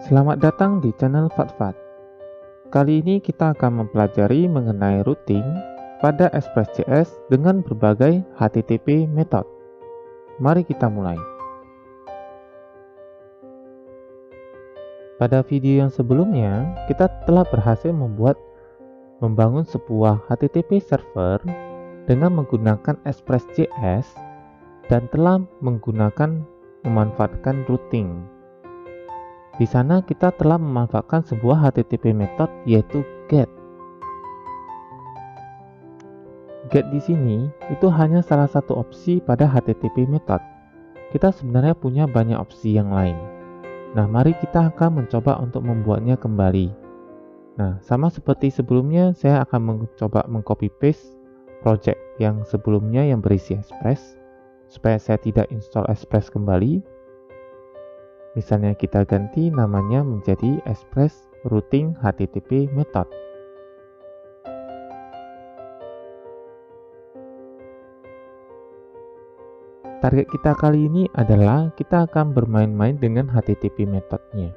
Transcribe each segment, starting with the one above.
Selamat datang di channel Fatfat. Kali ini kita akan mempelajari mengenai routing pada Express.js dengan berbagai HTTP method. Mari kita mulai. Pada video yang sebelumnya, kita telah berhasil membangun sebuah HTTP server dengan menggunakan Express.js dan telah memanfaatkan routing. Di sana kita telah memanfaatkan sebuah HTTP method yaitu get. Get di sini itu hanya salah satu opsi pada HTTP method. Kita sebenarnya punya banyak opsi yang lain. Nah, mari kita akan mencoba untuk membuatnya kembali. Nah, sama seperti sebelumnya, saya akan mencoba mengcopy paste project yang sebelumnya yang berisi Express supaya saya tidak install Express kembali. Misalnya kita ganti namanya menjadi Express Routing HTTP Method. Target kita kali ini adalah kita akan bermain-main dengan HTTP methodnya.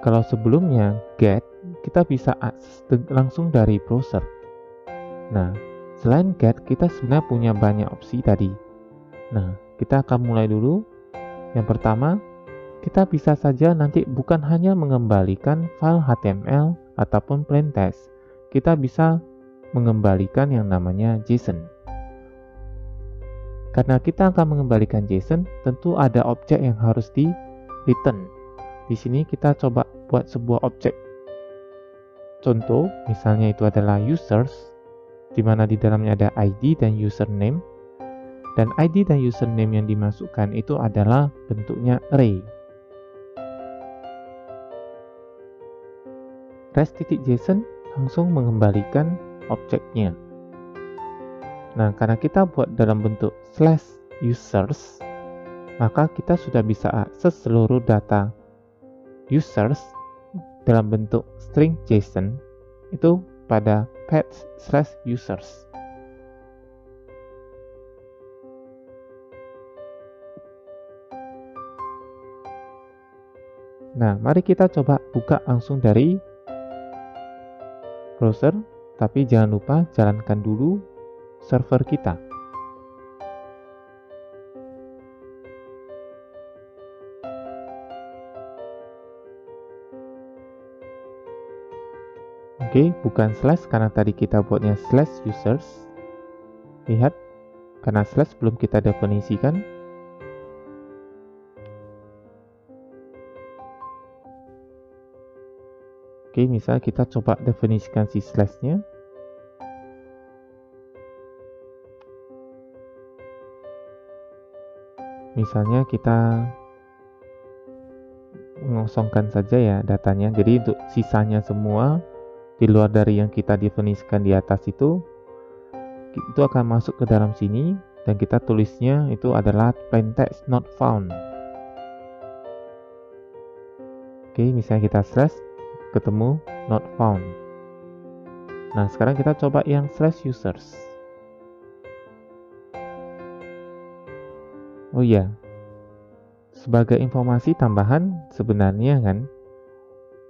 Kalau sebelumnya get, kita bisa akses langsung dari browser. Nah, selain get, kita sebenarnya punya banyak opsi tadi. Nah, kita akan mulai dulu. Yang pertama, kita bisa saja nanti bukan hanya mengembalikan file HTML ataupun plain text, kita bisa mengembalikan yang namanya JSON. Karena kita akan mengembalikan JSON, tentu ada objek yang harus di return. Di sini kita coba buat sebuah objek. Contoh, misalnya itu adalah users, di mana di dalamnya ada ID dan username. Dan ID dan username yang dimasukkan itu adalah bentuknya array. Res.json langsung mengembalikan objeknya. Nah, karena kita buat dalam bentuk /users, maka kita sudah bisa akses seluruh data users dalam bentuk string JSON itu pada path/users. Nah, mari kita coba buka langsung dari browser, tapi jangan lupa jalankan dulu server kita. Oke, bukan slash karena tadi kita buatnya /users. Lihat, karena slash belum kita definisikan. Oke, misal kita coba definisikan si slashnya. Misalnya kita mengosongkan saja ya datanya. Jadi untuk sisanya semua di luar dari yang kita definisikan di atas itu akan masuk ke dalam sini dan kita tulisnya itu adalah plain text not found. Oke, misalnya kita slash ketemu not found. Nah, sekarang kita coba yang /users. Oh iya, sebagai informasi tambahan sebenarnya kan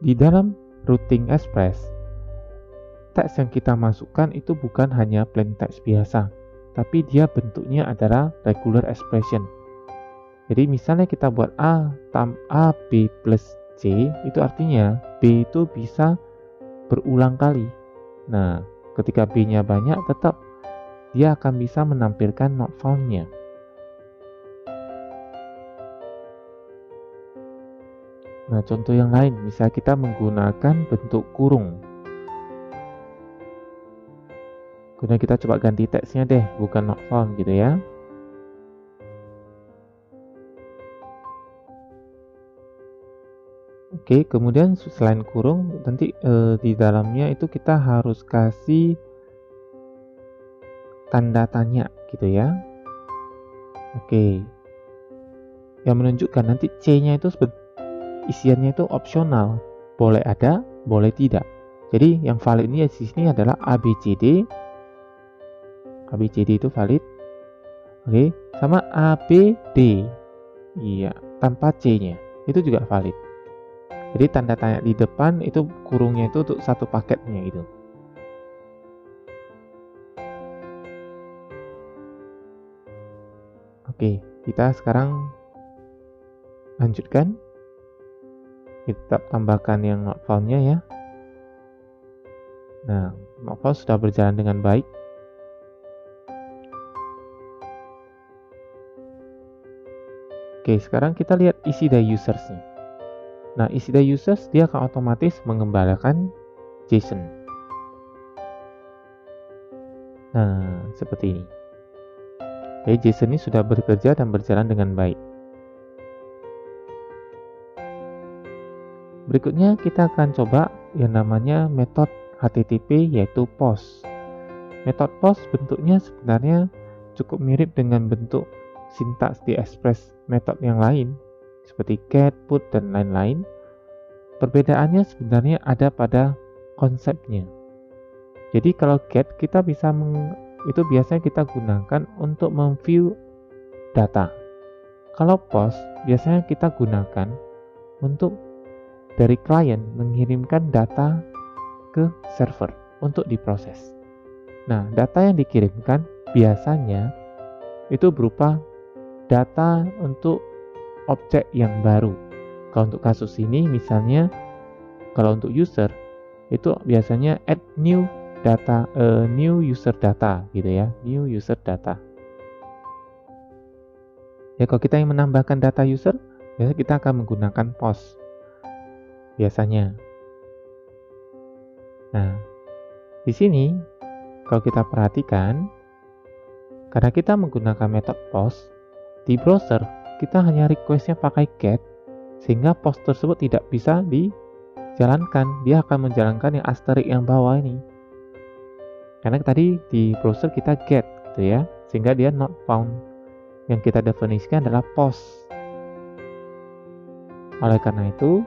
di dalam routing Express, teks yang kita masukkan itu bukan hanya plain text biasa, tapi dia bentuknya adalah regular expression. Jadi misalnya kita buat A B plus C, itu artinya B itu bisa berulang kali. Nah, ketika B-nya banyak, tetap dia akan bisa menampilkan not found-nya. Nah, contoh yang lain, misal kita menggunakan bentuk kurung. Kemudian kita coba ganti teksnya deh, bukan not found gitu ya. Oke, kemudian selain kurung, nanti di dalamnya itu kita harus kasih tanda tanya gitu ya. Oke, yang menunjukkan nanti C-nya itu isiannya itu opsional, boleh ada, boleh tidak. Jadi yang valid ini di sini adalah ABCD. ABCD itu valid. Oke, sama ABD. Iya, tanpa C-nya. Itu juga valid. Jadi tanda tanya di depan itu kurungnya itu untuk satu paketnya gitu. Oke, kita sekarang lanjutkan. Kita tambahkan yang not found-nya ya. Nah, not found sudah berjalan dengan baik. Oke, sekarang kita lihat isi the users-nya. Nah, isi the users dia akan otomatis mengembalikan JSON. Nah, seperti ini. Jadi JSON ini sudah bekerja dan berjalan dengan baik. Berikutnya kita akan coba yang namanya metode HTTP yaitu POST. Metode POST bentuknya sebenarnya cukup mirip dengan bentuk sintaks di Express metode yang lain seperti get, put, dan lain-lain. Perbedaannya sebenarnya ada pada konsepnya. Jadi kalau get kita bisa itu biasanya kita gunakan untuk memview data. Kalau POST biasanya kita gunakan untuk dari klien mengirimkan data ke server untuk diproses. Nah, data yang dikirimkan biasanya itu berupa data untuk objek yang baru. Kalau untuk kasus ini misalnya kalau untuk user itu biasanya add new data, new user data gitu ya, new user data. Ya kalau kita yang menambahkan data user, biasanya kita akan menggunakan POST biasanya. Nah, di sini kalau kita perhatikan, karena kita menggunakan metode POST di browser, kita hanya requestnya pakai get, sehingga POST tersebut tidak bisa dijalankan. Dia akan menjalankan yang asterisk yang bawah ini. Karena tadi di browser kita get gitu ya, sehingga dia not found. Yang kita definisikan adalah POST. Oleh karena itu,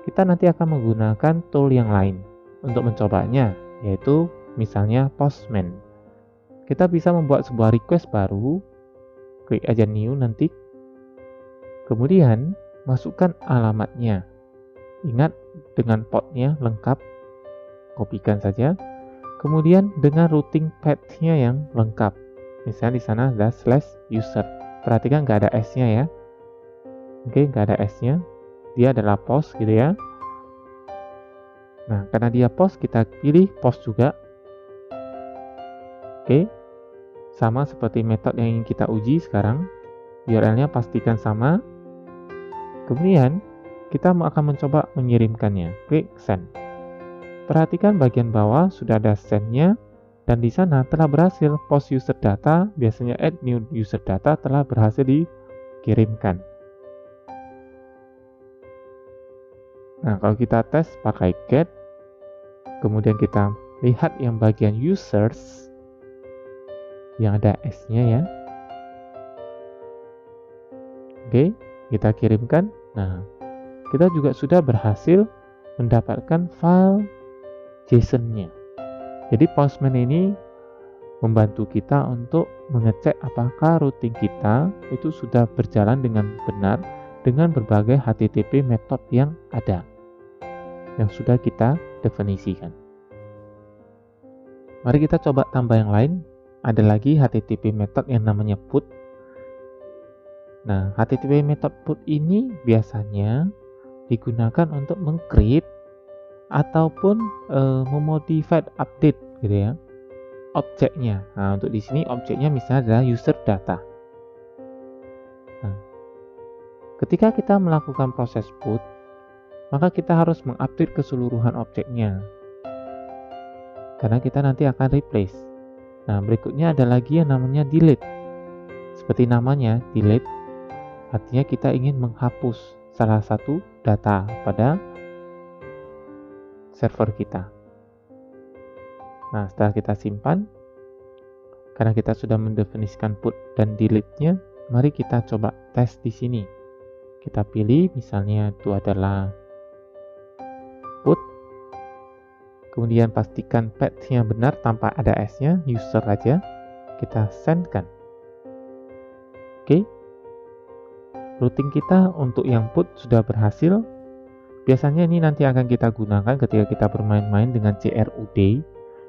kita nanti akan menggunakan tool yang lain untuk mencobanya, yaitu misalnya Postman. Kita bisa membuat sebuah request baru, klik aja new nanti, kemudian masukkan alamatnya. Ingat dengan portnya lengkap, kopikan saja. Kemudian dengan routing path-nya yang lengkap. Misalnya di sana ada /user. Perhatikan nggak ada S-nya ya. Oke, nggak ada S-nya. Dia adalah POST gitu ya. Nah, karena dia POST, kita pilih POST juga. Oke, sama seperti metode yang ingin kita uji sekarang. URL-nya pastikan sama. Kemudian, kita akan mencoba mengirimkannya. Klik send. Perhatikan bagian bawah sudah ada send-nya. Dan di sana telah berhasil post user data, biasanya add new user data telah berhasil dikirimkan. Nah, kalau kita tes pakai get, kemudian kita lihat yang bagian users, yang ada S-nya ya. Oke, kita kirimkan. Nah, kita juga sudah berhasil mendapatkan file JSON-nya. Jadi Postman ini membantu kita untuk mengecek apakah routing kita itu sudah berjalan dengan benar dengan berbagai HTTP metode yang ada, yang sudah kita definisikan. Mari kita coba tambah yang lain. Ada lagi HTTP method yang namanya put. Nah, HTTP method put ini biasanya digunakan untuk meng-create ataupun memodify update gitu ya objeknya. Nah, untuk di sini objeknya misalnya adalah user data. Nah, ketika kita melakukan proses put, maka kita harus mengupdate keseluruhan objeknya. Karena kita nanti akan replace. Nah, berikutnya ada lagi yang namanya delete. Seperti namanya, delete artinya kita ingin menghapus salah satu data pada server kita. Nah, setelah kita simpan, karena kita sudah mendefinisikan put dan delete-nya, mari kita coba tes di sini. Kita pilih misalnya itu adalah put, kemudian pastikan path-nya benar tanpa ada S-nya, user aja, kita send-kan. Oke, routing kita untuk yang put sudah berhasil, Biasanya ini nanti akan kita gunakan ketika kita bermain-main dengan CRUD.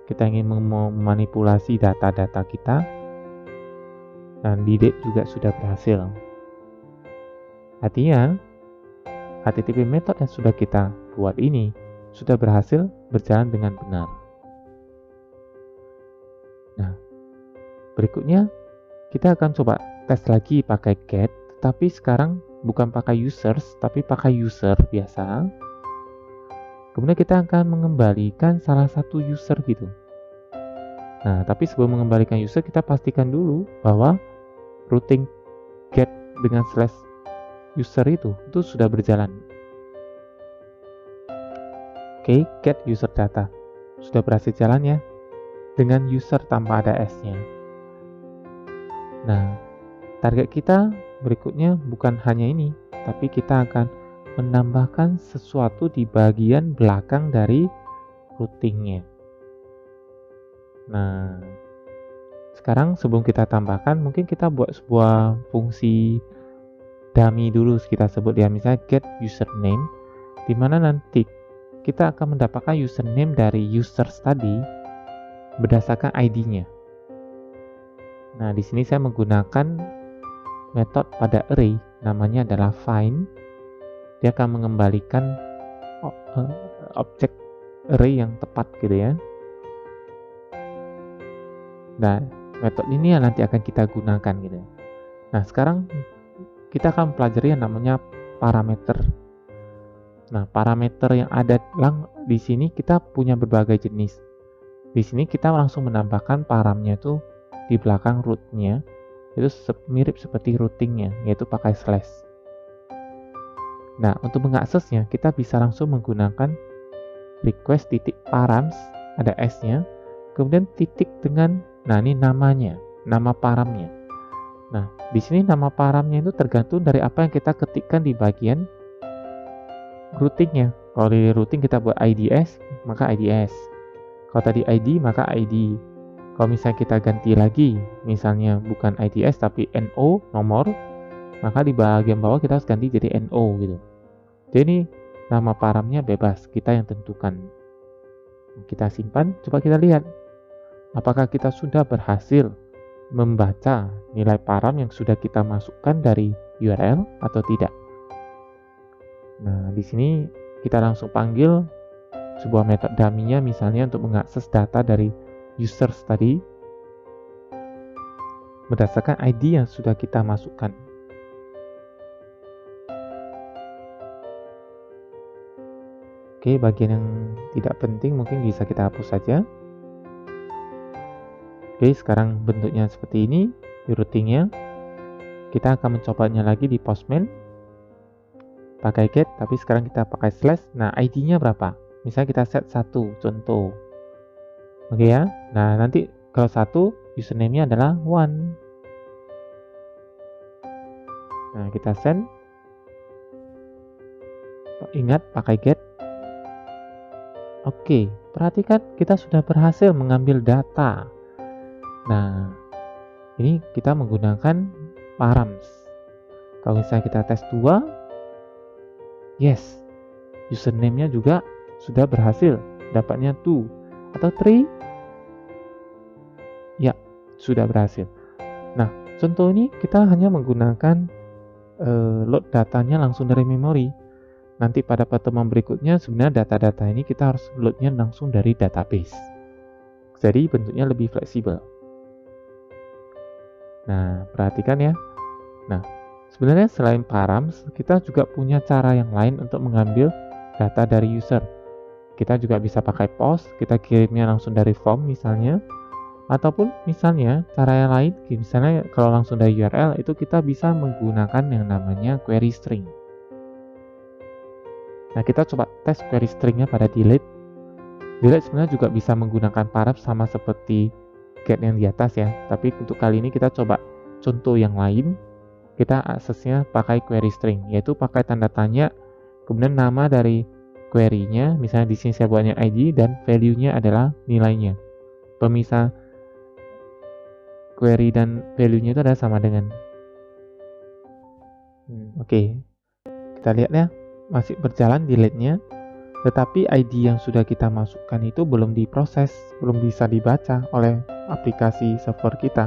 Kita ingin memanipulasi data-data kita, dan delete juga sudah berhasil. Artinya HTTP method yang sudah kita buat ini sudah berhasil berjalan dengan benar. Nah, berikutnya kita akan coba tes lagi pakai get, tapi sekarang bukan pakai users, tapi pakai user biasa. Kemudian kita akan mengembalikan salah satu user gitu. Nah, tapi sebelum mengembalikan user, kita pastikan dulu bahwa routing get dengan slash user itu sudah berjalan. Oke, get user data sudah berhasil jalan ya, dengan user tanpa ada S-nya. Nah, target kita berikutnya bukan hanya ini, tapi kita akan menambahkan sesuatu di bagian belakang dari routingnya. Nah, sekarang sebelum kita tambahkan, mungkin kita buat sebuah fungsi dummy dulu, kita sebut dia misalnya get username, di mana nanti kita akan mendapatkan username dari users tadi berdasarkan ID-nya. Nah, di sini saya menggunakan metode pada array, namanya adalah find. Dia akan mengembalikan objek array yang tepat gitu ya. Nah, metode ini yang nanti akan kita gunakan gitu. Nah, sekarang kita akan pelajari yang namanya parameter. Nah, parameter yang ada di sini kita punya berbagai jenis. Di sini kita langsung menambahkan paramnya itu di belakang rootnya, itu mirip seperti routingnya, yaitu pakai slash. Nah, untuk mengaksesnya kita bisa langsung menggunakan request titik params, ada S-nya, kemudian titik dengan, nah ini namanya, nama paramnya. Nah, di sini nama paramnya itu tergantung dari apa yang kita ketikkan di bagian routingnya. Kalau di routing kita buat IDS, maka IDS. Kalau tadi ID, maka ID. Kalau misalnya kita ganti lagi, misalnya bukan IDS tapi NO, nomor, maka di bagian bawah kita harus ganti jadi NO gitu. Jadi nama paramnya bebas, kita yang tentukan. Kita simpan, coba kita lihat apakah kita sudah berhasil membaca nilai param yang sudah kita masukkan dari URL atau tidak. Nah, di sini kita langsung panggil sebuah metode dummy-nya, misalnya untuk mengakses data dari users tadi berdasarkan ID yang sudah kita masukkan. Oke, bagian yang tidak penting mungkin bisa kita hapus saja. Oke, sekarang bentuknya seperti ini di routingnya. Kita akan mencobanya lagi di Postman pakai get, tapi sekarang kita pakai slash. Nah, ID-nya berapa? Misalnya kita set 1, contoh. Oke ya. Nah, nanti kalau 1, username-nya adalah 1. Nah, kita send. Ingat pakai get. Oke, perhatikan kita sudah berhasil mengambil data. Nah, ini kita menggunakan params. Kalau misalnya kita tes 2, yes, username-nya juga sudah berhasil, dapatnya 2 atau 3, ya, sudah berhasil. Nah, contoh ini kita hanya menggunakan load datanya langsung dari memori. Nanti pada pertemuan berikutnya sebenarnya data-data ini kita harus loadnya langsung dari database. Jadi bentuknya lebih fleksibel. Nah, perhatikan ya. Nah, sebenarnya selain params, kita juga punya cara yang lain untuk mengambil data dari user. Kita juga bisa pakai post, kita kirimnya langsung dari form misalnya. Ataupun misalnya cara yang lain, misalnya kalau langsung dari URL, itu kita bisa menggunakan yang namanya query string. Nah, kita coba tes query stringnya pada delete. Delete sebenarnya juga bisa menggunakan params sama seperti get yang di atas ya. Tapi untuk kali ini kita coba contoh yang lain. Kita aksesnya pakai query string, yaitu pakai tanda tanya, kemudian nama dari query-nya. Misalnya di sini saya buatnya ID dan value-nya adalah nilainya. Pemisah query dan value-nya itu adalah sama dengan. Oke. Kita lihat ya. masih berjalan delete-nya, tetapi ID yang sudah kita masukkan itu belum diproses, belum bisa dibaca oleh aplikasi server kita.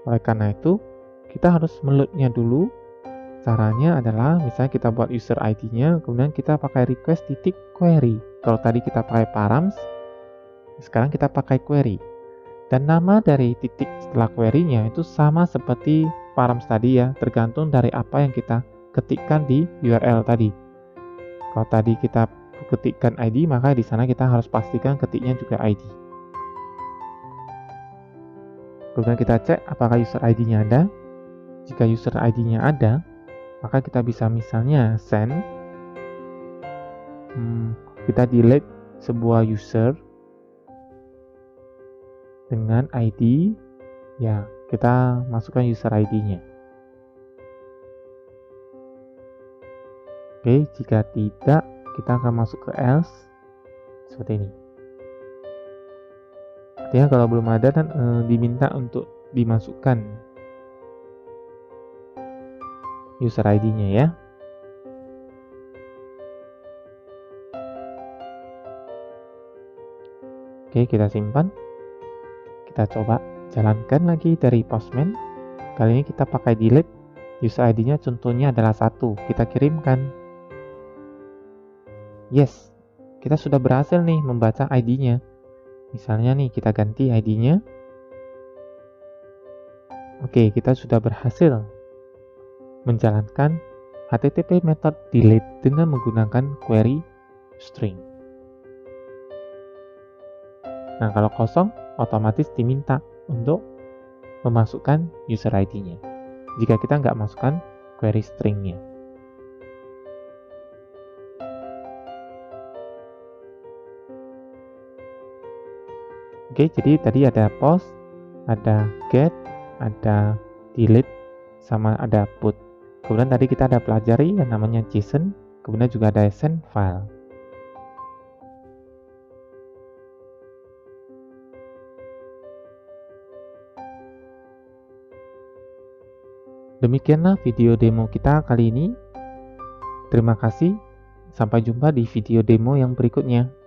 Oleh karena itu, kita harus meload-nya dulu. Caranya adalah misalnya kita buat user ID-nya, kemudian kita pakai request titik query. Kalau tadi kita pakai params, sekarang kita pakai query. Dan nama dari titik setelah query-nya itu sama seperti params tadi ya, tergantung dari apa yang kita ketikkan di URL tadi. Kalau tadi kita ketikkan ID, maka di sana kita harus pastikan ketiknya juga ID. Kemudian kita cek apakah user ID-nya ada. Jika user ID-nya ada, maka kita bisa misalnya send, kita delete sebuah user dengan ID, ya kita masukkan user ID-nya. Oke, jika tidak, kita akan masuk ke else, seperti ini. Artinya kalau belum ada dan diminta untuk dimasukkan user ID-nya ya. Oke, kita simpan. Kita coba jalankan lagi dari Postman. Kali ini kita pakai delete. User ID-nya contohnya adalah 1. Kita kirimkan. Yes, kita sudah berhasil nih membaca ID-nya. Misalnya nih, kita ganti ID-nya. Oke, kita sudah berhasil menjalankan HTTP method delete dengan menggunakan query string. Nah, kalau kosong, otomatis diminta untuk memasukkan user ID-nya. Jika kita nggak masukkan query string-nya. Oke, jadi tadi ada post, ada get, ada delete, sama ada put. Kemudian tadi kita ada pelajari yang namanya JSON, kemudian juga ada send file. Demikianlah video demo kita kali ini. Terima kasih, sampai jumpa di video demo yang berikutnya.